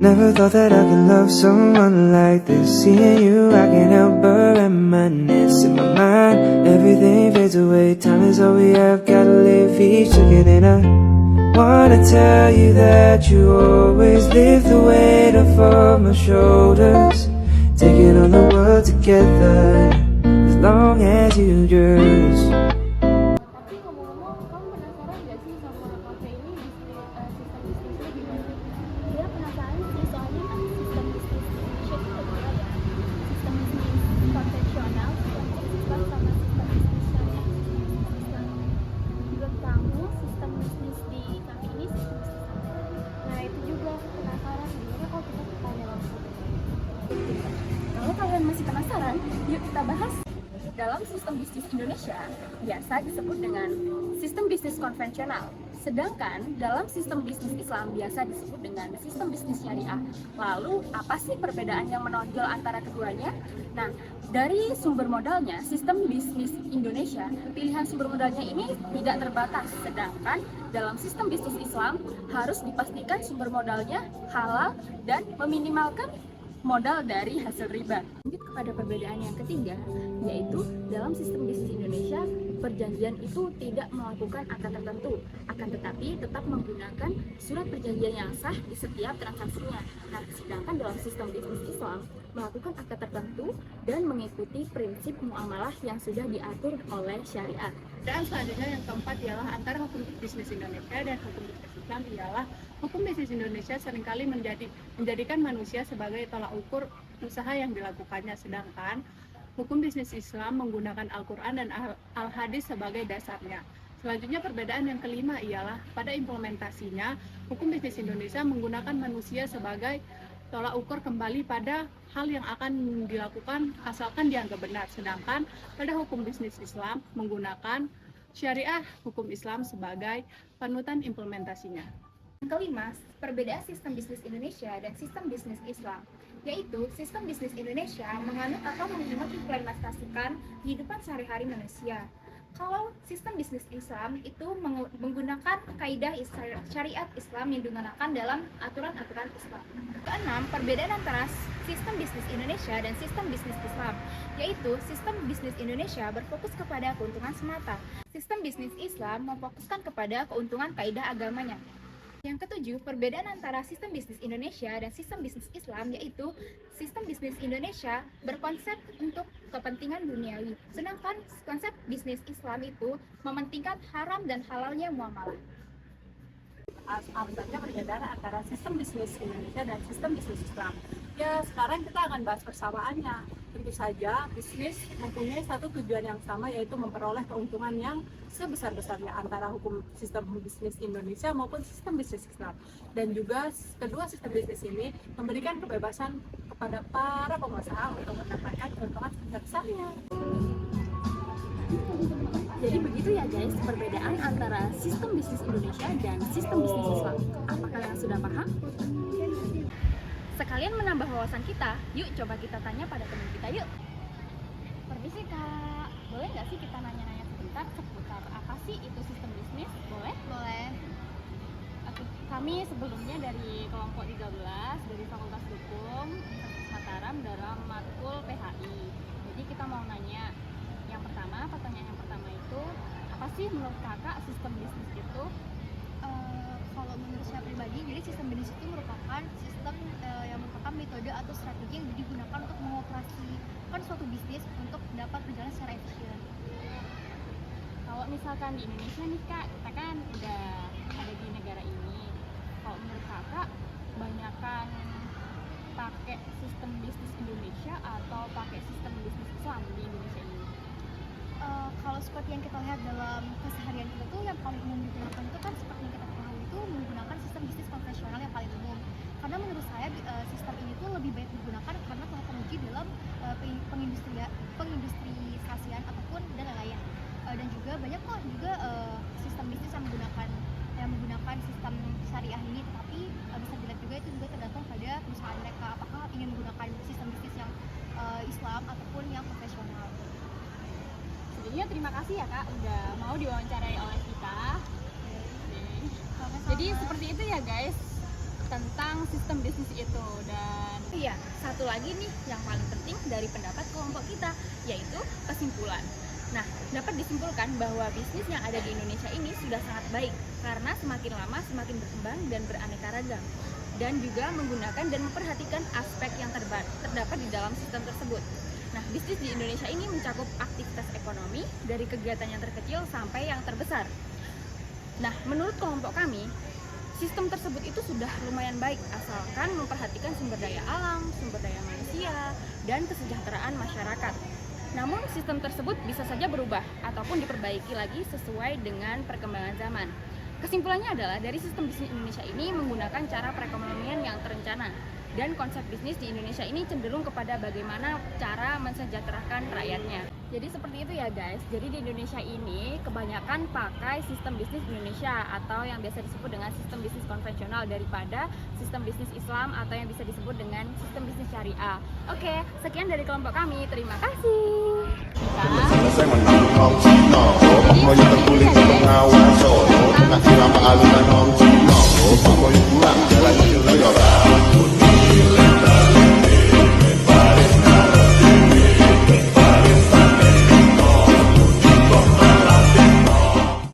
Never thought that I could love someone like this. Seeing you, I can't help but reminisce. In my mind, everything fades away. Time is all we have, gotta live each second. And I wanna tell you that you always lift the weight off of my shoulders, taking on the world together, as long as you just. Tapi ngomong-ngomong, kamu penasaran gak sih sama kafe ini sistem bisnisnya gimana? Dia penasaran sih, soalnya kan sistem bisnis Indonesia itu berbeda ya. Sistem bisnis konvensional, sistem Islam sama sistem bisnis syariah. Menurut kamu, sistem bisnis di kafe ini sistem bisnis apa? Nah itu juga aku penasaran, gimana kalau kita tanya langsung. Kalau kalian masih penasaran, yuk kita bahas. Dalam sistem bisnis Indonesia, biasa disebut dengan sistem bisnis konvensional. Sedangkan dalam sistem bisnis Islam biasa disebut dengan sistem bisnis syariah. Lalu, apa sih perbedaan yang menonjol antara keduanya? Nah, dari sumber modalnya, sistem bisnis Indonesia, pilihan sumber modalnya ini tidak terbatas. Sedangkan dalam sistem bisnis Islam, harus dipastikan sumber modalnya halal dan meminimalkan modal dari hasil riba. Lanjut kepada perbedaan yang ketiga, yaitu dalam sistem bisnis Indonesia, perjanjian itu tidak melakukan akad tertentu, akan tetapi tetap menggunakan surat perjanjian yang sah di setiap transaksinya. Nah, sedangkan dalam sistem bisnis Islam melakukan akad tertentu dan mengikuti prinsip muamalah yang sudah diatur oleh syariat. Dan selanjutnya yang keempat ialah antara hukum bisnis Indonesia dan hukum bisnis Islam ialah hukum bisnis Indonesia seringkali menjadikan manusia sebagai tolak ukur usaha yang dilakukannya, sedangkan hukum bisnis Islam menggunakan Al-Quran dan Al-Hadis sebagai dasarnya. Selanjutnya perbedaan yang kelima ialah pada implementasinya, hukum bisnis Indonesia menggunakan manusia sebagai tolak ukur kembali pada hal yang akan dilakukan asalkan dianggap benar, sedangkan pada hukum bisnis Islam menggunakan syariah hukum Islam sebagai panutan implementasinya. Yang kelima, perbedaan sistem bisnis Indonesia dan sistem bisnis Islam, yaitu sistem bisnis Indonesia menganut atau mengimplementasikan kehidupan sehari-hari manusia. Kalau sistem bisnis Islam itu menggunakan kaidah syariat Islam yang digunakan dalam aturan-aturan Islam. Keenam, perbedaan antara sistem bisnis Indonesia dan sistem bisnis Islam, yaitu sistem bisnis Indonesia berfokus kepada keuntungan semata. Sistem bisnis Islam memfokuskan kepada keuntungan kaidah agamanya. Yang ketujuh, perbedaan antara sistem bisnis Indonesia dan sistem bisnis Islam, yaitu sistem bisnis Indonesia berkonsep untuk kepentingan duniawi, sedangkan konsep bisnis Islam itu mementingkan haram dan halalnya muamalah. Apa saja perbedaan antara sistem bisnis Indonesia dan sistem bisnis Islam? Ya, sekarang kita akan bahas persamaannya. Tentu saja, bisnis mempunyai satu tujuan yang sama, yaitu memperoleh keuntungan yang sebesar-besarnya antara hukum sistem bisnis Indonesia maupun sistem bisnis Islam. Dan juga kedua sistem bisnis ini memberikan kebebasan kepada para pengusaha untuk mendapatkan keuntungan sebesar-besarnya. Jadi begitu ya guys, perbedaan antara sistem bisnis Indonesia dan sistem bisnis Islam. Apa kalian sudah paham? Sekalian menambah wawasan kita, yuk coba kita tanya pada teman kita yuk. Permisi kak, boleh nggak sih kita nanya-nanya sebentar seputar apa sih itu sistem bisnis? Boleh? Boleh. Oke, kami sebelumnya dari kelompok 13 dari Fakultas Hukum Universitas Mataram dalam matkul PHI. Jadi kita mau nanya, pertanyaan yang pertama itu, apa sih menurut kakak sistem bisnis itu? Kalau menurut saya pribadi, jadi sistem bisnis itu merupakan sistem yang merupakan metode atau strategi yang digunakan untuk mengoperasikan suatu bisnis untuk dapat berjalan secara efisien. Kalau misalkan di Indonesia nih kak, kita kan udah ada di negara ini. Kalau menurut kakak, banyakan pakai sistem bisnis Indonesia atau pakai sistem bisnis Islam di Indonesia ini? Kalau seperti yang kita lihat dalam keseharian kita tuh, yang paling umum digunakan itu kan seperti yang kita ketahui itu menggunakan sistem bisnis konvensional yang paling umum. Karena menurut saya sistem ini tuh lebih baik digunakan karena telah teruji dalam pengindustrialisasian ataupun dan lain-lain. Dan juga banyak kok juga sistem bisnis yang menggunakan sistem syariah ini, tetapi bisa dilihat juga itu juga tergantung pada perusahaan mereka apakah ingin menggunakan sistem bisnis yang Islam ataupun yang konvensional. Sebelumnya terima kasih ya kak udah mau diwawancarai oleh kita. Jadi seperti itu ya guys, tentang sistem bisnis itu. Dan iya, satu lagi nih yang paling penting dari pendapat kelompok kita, yaitu kesimpulan. Nah, dapat disimpulkan bahwa bisnis yang ada di Indonesia ini sudah sangat baik karena semakin lama semakin berkembang dan beraneka ragam, dan juga menggunakan dan memperhatikan aspek yang terdapat di dalam sistem tersebut. Nah, bisnis di Indonesia ini mencakup aktivitas ekonomi dari kegiatan yang terkecil sampai yang terbesar. Nah, menurut kelompok kami, sistem tersebut itu sudah lumayan baik asalkan memperhatikan sumber daya alam, sumber daya manusia, dan kesejahteraan masyarakat. Namun sistem tersebut bisa saja berubah ataupun diperbaiki lagi sesuai dengan perkembangan zaman. Kesimpulannya adalah dari sistem bisnis Indonesia ini menggunakan cara perekonomian yang terencana, dan konsep bisnis di Indonesia ini cenderung kepada bagaimana cara mensejahterakan rakyatnya. Jadi seperti itu ya guys. Jadi di Indonesia ini kebanyakan pakai sistem bisnis Indonesia atau yang biasa disebut dengan sistem bisnis konvensional daripada sistem bisnis Islam atau yang bisa disebut dengan sistem bisnis syariah. Oke, sekian dari kelompok kami. Terima kasih. Selesai menang Cina, semuanya tertulis pengawas solo, tengah irama alunan Cina, semuanya pulang.